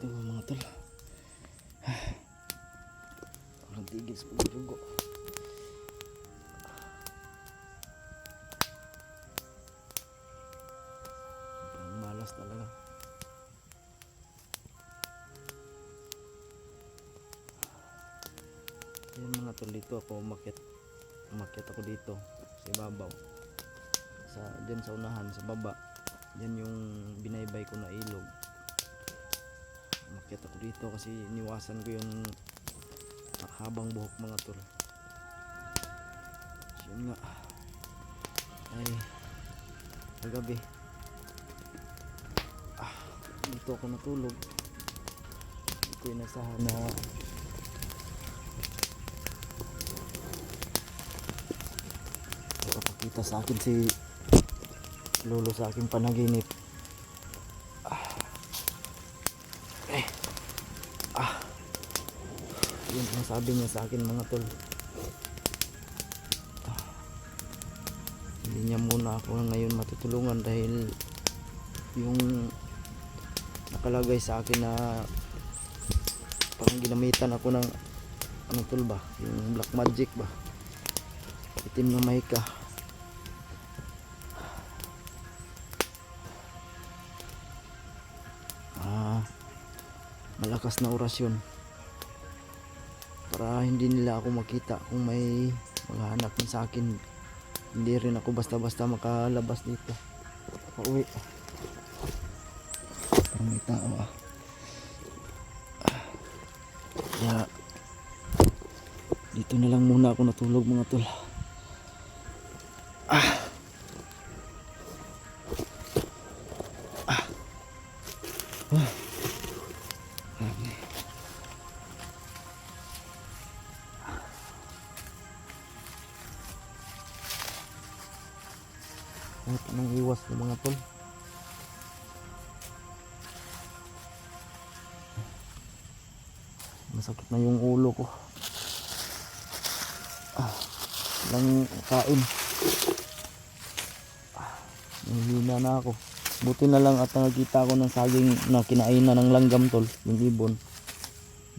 Ito mga tol, walang tigil sa pagdugo. Sobrang malas talaga. Yan mga tol, dito ako umakyat ako dito sa ibabaw, dyan sa unahan, sa baba. Yan yung binaybay ko na ilog. Umakyat ako dito kasi iniwasan ko yung habang buhok mga tol. So, yun nga, ay kagabi dito ako natulog. Hindi ko inasahan na nakapakita sa akin si lolo sa aking panaginip. Yun ang sabi niya sa akin mga tol. Hindi niya muna ako ngayon matutulungan dahil yung nakalagay sa akin na parang ginamitan ako ng ano tol ba, yung black magic ba, itim na mahika. Malakas na orasyon para hindi nila ako makita kung may maghahanap sa akin. Hindi rin ako basta-basta makalabas dito pauwi. Parang may tao kaya dito na lang muna ako natulog mga tol. Kahit anong iwas ng mga tol. Masakit na yung ulo ko. Walang kain. Nanghina na ako. Buti na lang at nakita ko ng saging na kinain na ng langgam tol. Yung ibon.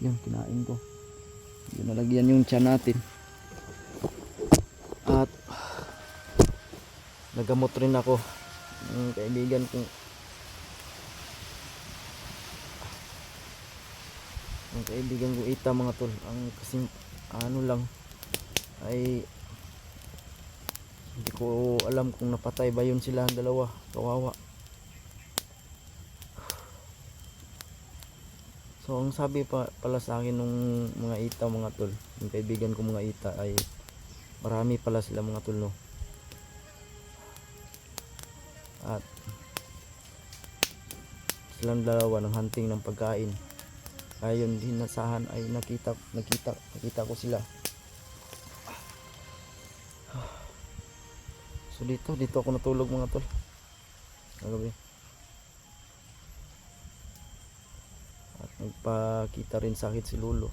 Yun, kinain ko. Yun, nalagyan yung tiyan natin. At nagamot rin ako ng kaibigan kong Ita mga tol. Ang kasing ano lang ay hindi ko alam kung napatay ba yun sila ang dalawa. Kawawa. So ang sabi pala sa akin nung mga ita mga tol, yung kaibigan ko mga ita ay marami pala sila mga tol no. At silang dalawa ng hunting ng pagkain. Ayun hinasahan ay nakita ko sila. So dito ako natulog mga tol. Kagabi. At nagpakita rin sa akin si Lolo.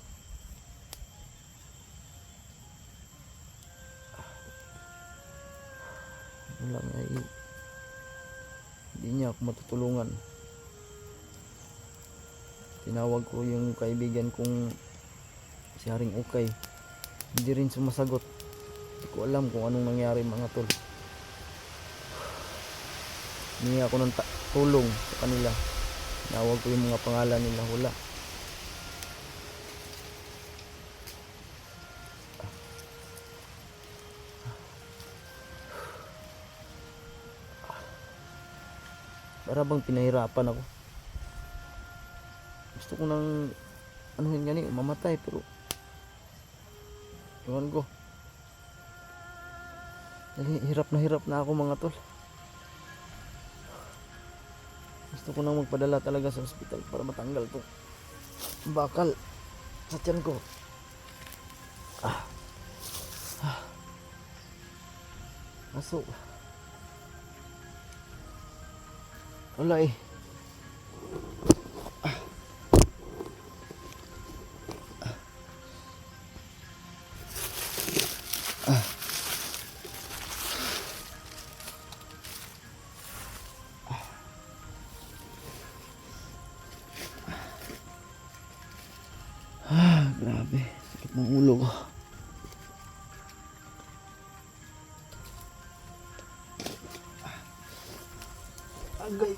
Wala nga hindi niya ako matutulungan. Tinawag ko yung kaibigan kong si Haring Ukay. Hindi rin sumasagot. Hindi ko alam kung anong nangyari mga tol. Hindi ako ng tulong sa kanila. Tinawag ko yung mga pangalan nila, wala. Para bang pinahirapan ako. Gusto ko nang anuhin gani, mamatay pero iwan ko. Hirap na ako mga tol. Gusto ko nang magpadala talaga sa ospital para matanggal to bakal sa tiyan ko. Aso wala eh. Grabe, sakit ng ulo ko. Agay.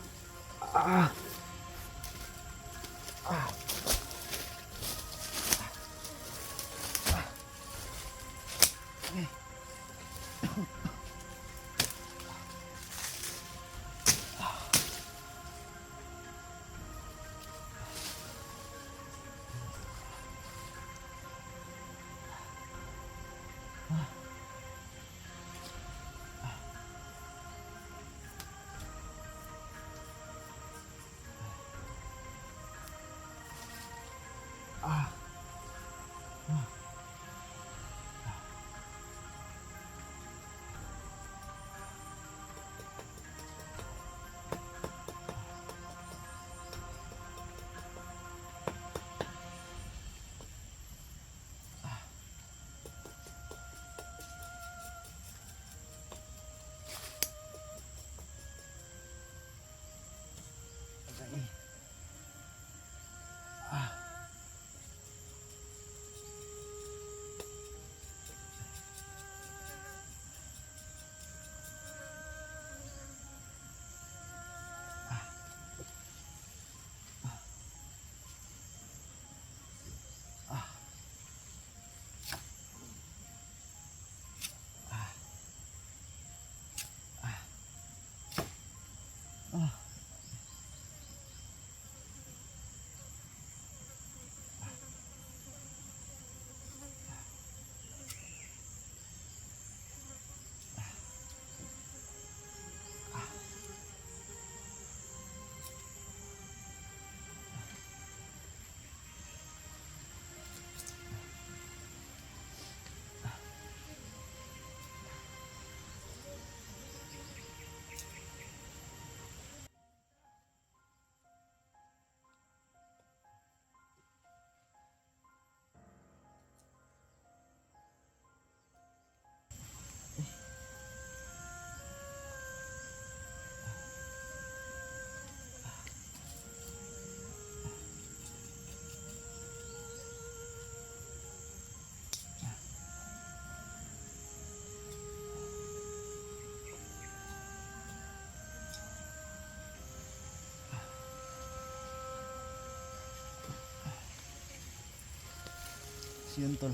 So yun tol,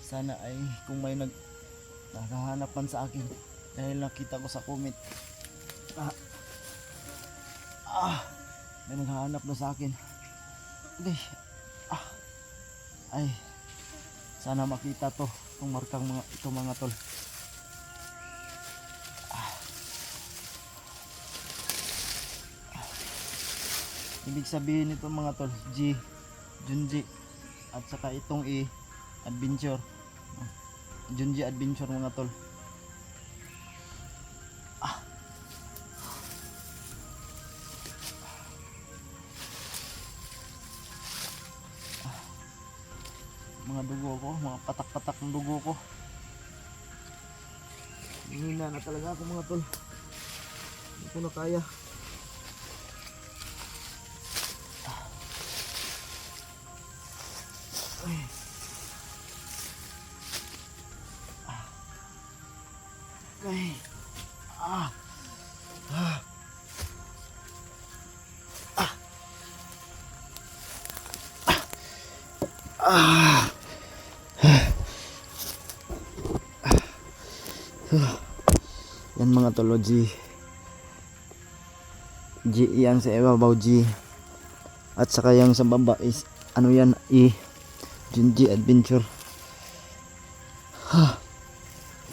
sana ay kung may naghahanap man sa akin dahil nakita ko sa comment may naghahanap na sa akin, Okay. Ah. Ay. Sana makita to. Itong markang mga tol. Ibig sabihin nito mga tol, G, Junji, at saka itong E, Adventure. Junji Adventure mga tol. Mga dugo ko, mga patak-patak ng dugo ko. Hihina na talaga ako mga tol. Hindi ko na kaya. Okay. Yan mga tolo, G yan sa ibabaw, G, at saka yung sa baba is ano yan, E, Junji Adventure.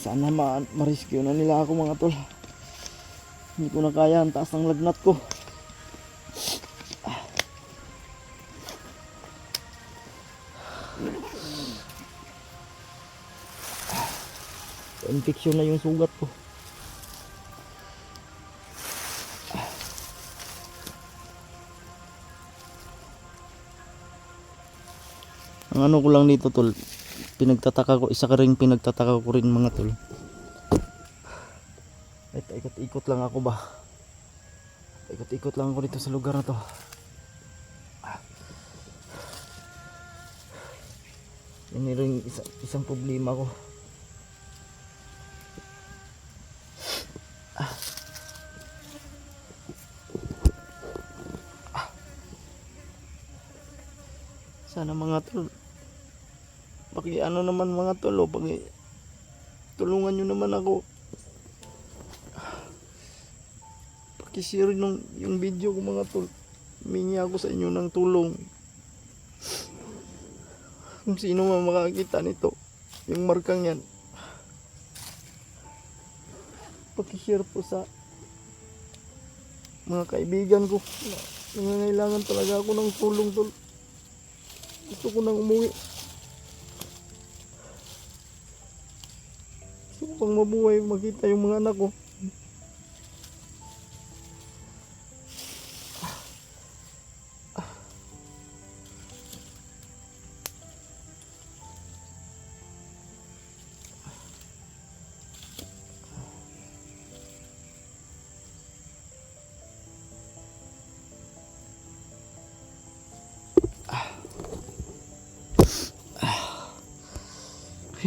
Sana ma-rescue na nila ako mga tol. Hindi ko na kaya, ang taas ng lagnat ko. Infection na yung sugat ko. Ang ano ko lang dito tol, pinagtataka ko, isa ka rin pinagtataka ko rin mga tol. Ikot-ikot lang ako ba? Ikot-ikot lang ako dito sa lugar na to. Yan rin isang problema ko. Sana mga tol, ano naman mga tol, tulungan nyo naman ako. Pakishare yung video ko mga tol. Humingi ako sa inyo ng tulong. Kung sino man makakita nito, yung markang yan, pakishare po sa mga kaibigan ko. Nangangailangan talaga ako ng tulong tol. Gusto ko nang umuwi. Gusto ko pang mabuhay, makita yung mga anak ko.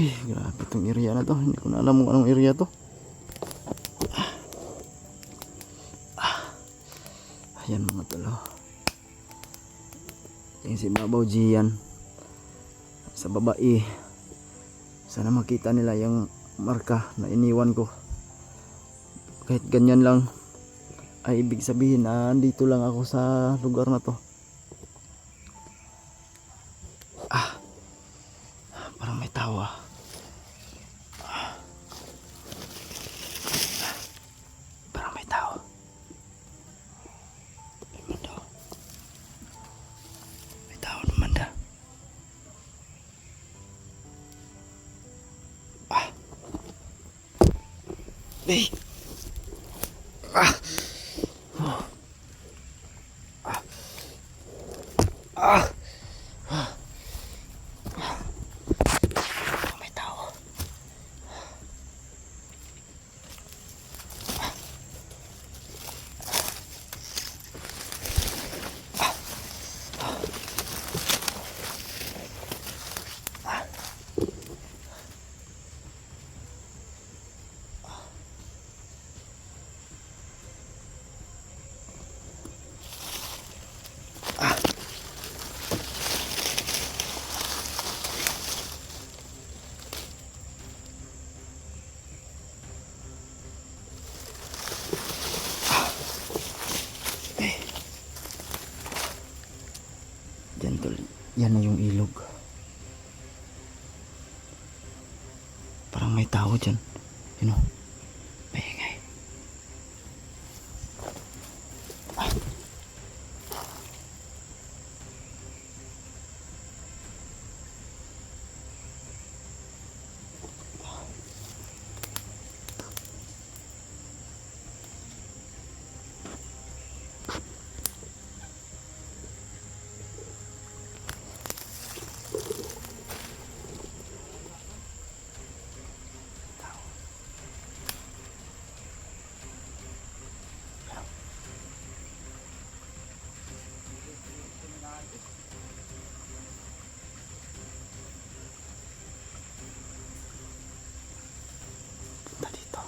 Grabe itong area na to. Hindi ko na alam kung anong area to. Ayan mga tolo. Yung si Babaw G yan. Sa babae. Sana makita nila yung marka na iniwan ko. Kahit ganyan lang, ay ibig sabihin na andito lang ako sa lugar na to. Parang may tawa. Parang may tao. May tao naman daw. Hey. May tao. Idol, yan na yung ilog. Parang may tao dyan. Yun o. May ingay. Punta dito.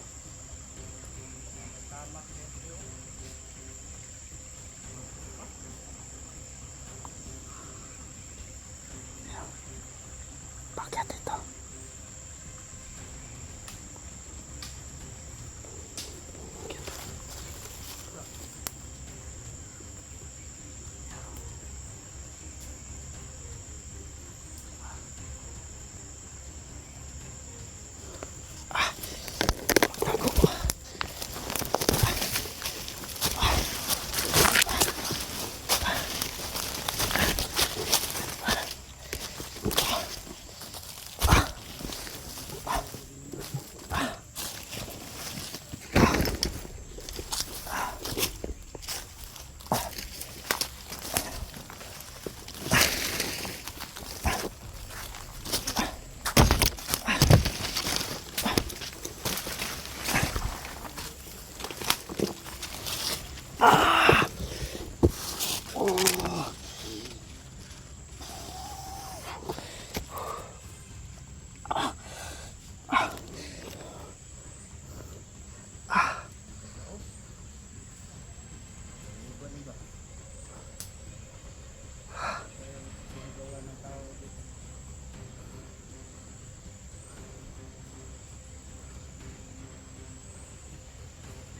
Pakyat dito.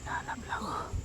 Hanap lang ako.